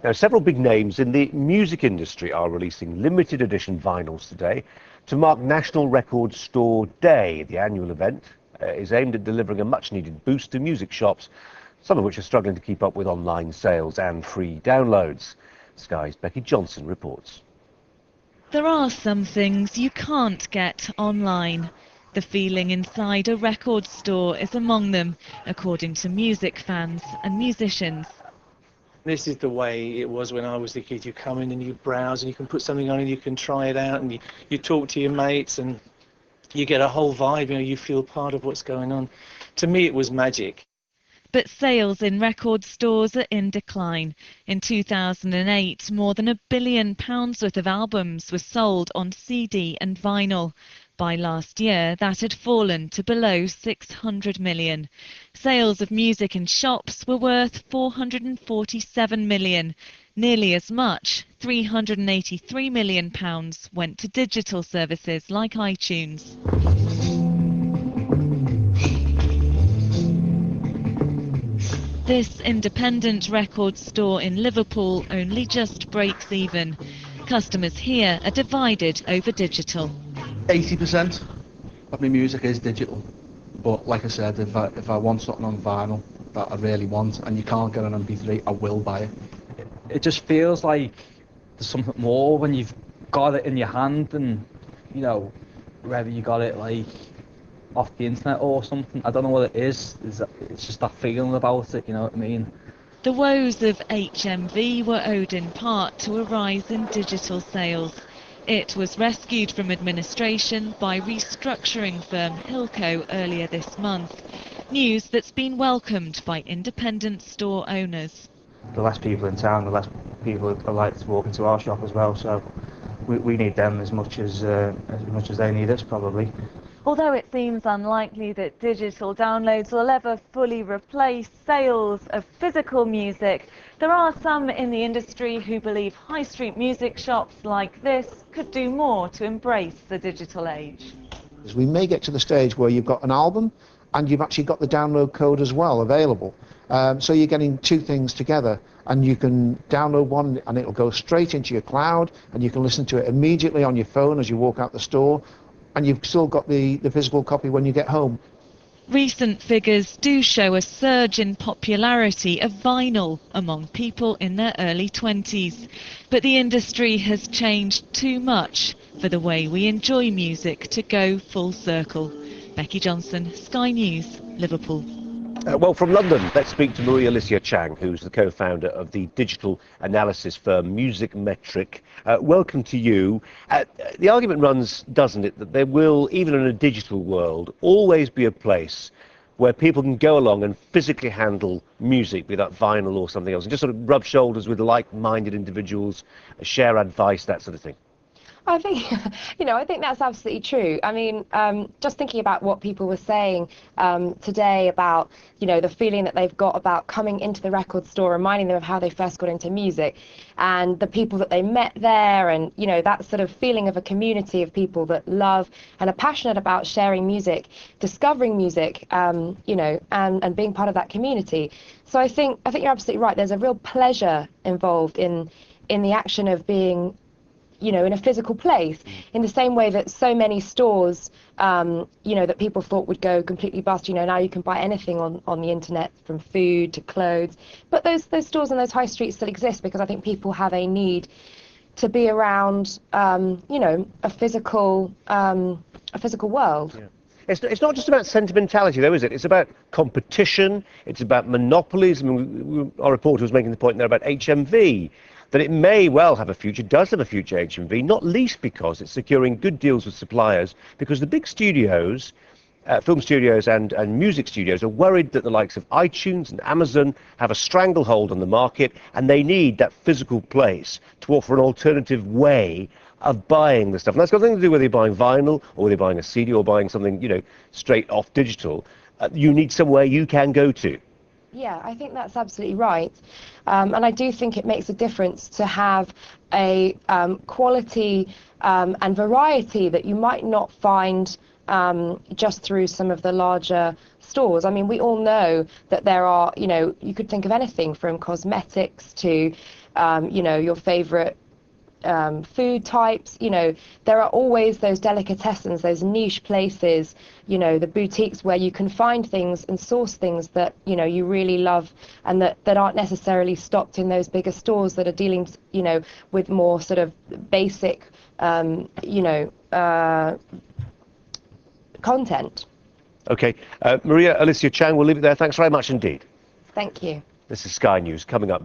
Now, several big names in the music industry are releasing limited edition vinyls today to mark National Record Store Day. The annual event is aimed at delivering a much-needed boost to music shops, some of which are struggling to keep up with online sales and free downloads. Sky's Becky Johnson reports. There are some things you can't get online. The feeling inside a record store is among them, according to music fans and musicians. This is the way it was when I was a kid. You come in and you browse and you can put something on and you can try it out and you talk to your mates and you get a whole vibe, you feel part of what's going on. To me, it was magic. But sales in record stores are in decline. In 2008, more than £1 billion worth of albums were sold on CD and vinyl. By last year, that had fallen to below 600 million. Sales of music in shops were worth 447 million. Nearly as much, £383 million, went to digital services like iTunes. This independent record store in Liverpool only just breaks even. Customers here are divided over digital. 80% of my music is digital, but like I said, if I want something on vinyl that I really want and you can't get an MP3, I will buy it. It just feels like there's something more when you've got it in your hand and, whether you got it like off the internet or something. I don't know what it is. It's just that feeling about it, you know what I mean? The woes of HMV were owed in part to a rise in digital sales. It was rescued from administration by restructuring firm Hilco earlier this month. News that's been welcomed by independent store owners. The less people in town, the less people are likely to walk into our shop as well. So we need them as much as they need us, probably. Although it seems unlikely that digital downloads will ever fully replace sales of physical music, there are some in the industry who believe high street music shops like this could do more to embrace the digital age. We may get to the stage where you've got an album and you've actually got the download code as well available. So you're getting two things together, and you can download one and it'll go straight into your cloud and you can listen to it immediately on your phone as you walk out the store, and you've still got the physical copy when you get home. Recent figures do show a surge in popularity of vinyl among people in their early 20s. But the industry has changed too much for the way we enjoy music to go full circle. Becky Johnson, Sky News, Liverpool. Well, from London, let's speak to Marie-Alicia Chang, who's the co-founder of the digital analysis firm Musicmetric. Welcome to you. The argument runs, doesn't it, that there will, even in a digital world, always be a place where people can go along and physically handle music, be that vinyl or something else, and just sort of rub shoulders with like-minded individuals, share advice, that sort of thing. I think, I think that's absolutely true. I mean, just thinking about what people were saying today about, the feeling that they've got about coming into the record store, reminding them of how they first got into music and the people that they met there, and, that sort of feeling of a community of people that love and are passionate about sharing music, discovering music, and being part of that community. So I think you're absolutely right. There's a real pleasure involved in the action of being in a physical place, in the same way that so many stores, that people thought would go completely bust. Now you can buy anything on the internet, from food to clothes. But those stores and those high streets still exist because I think people have a need to be around, a physical world. Yeah. It's not just about sentimentality, though, is it? It's about competition. It's about monopolies. I mean, our reporter was making the point there about HMV, that it may well have a future, does have a future, HMV, not least because it's securing good deals with suppliers, because the big studios, film studios and music studios, are worried that the likes of iTunes and Amazon have a stranglehold on the market, and they need that physical place to offer an alternative way of buying the stuff. And that's got nothing to do whether you're buying vinyl or whether you're buying a CD or buying something, straight off digital. You need somewhere you can go to. Yeah, I think that's absolutely right. And I do think it makes a difference to have a quality and variety that you might not find just through some of the larger stores. I mean, we all know that there are, you could think of anything from cosmetics to you know, your favorite food types. You know, there are always those delicatessens, those niche places, you know, the boutiques where you can find things and source things that, you know, you really love, and that aren't necessarily stocked in those bigger stores that are dealing, you know, with more sort of basic, you know, content. Okay, Maria-Alicia Chang, we'll leave it there. Thanks very much indeed. Thank you. This is Sky News coming up.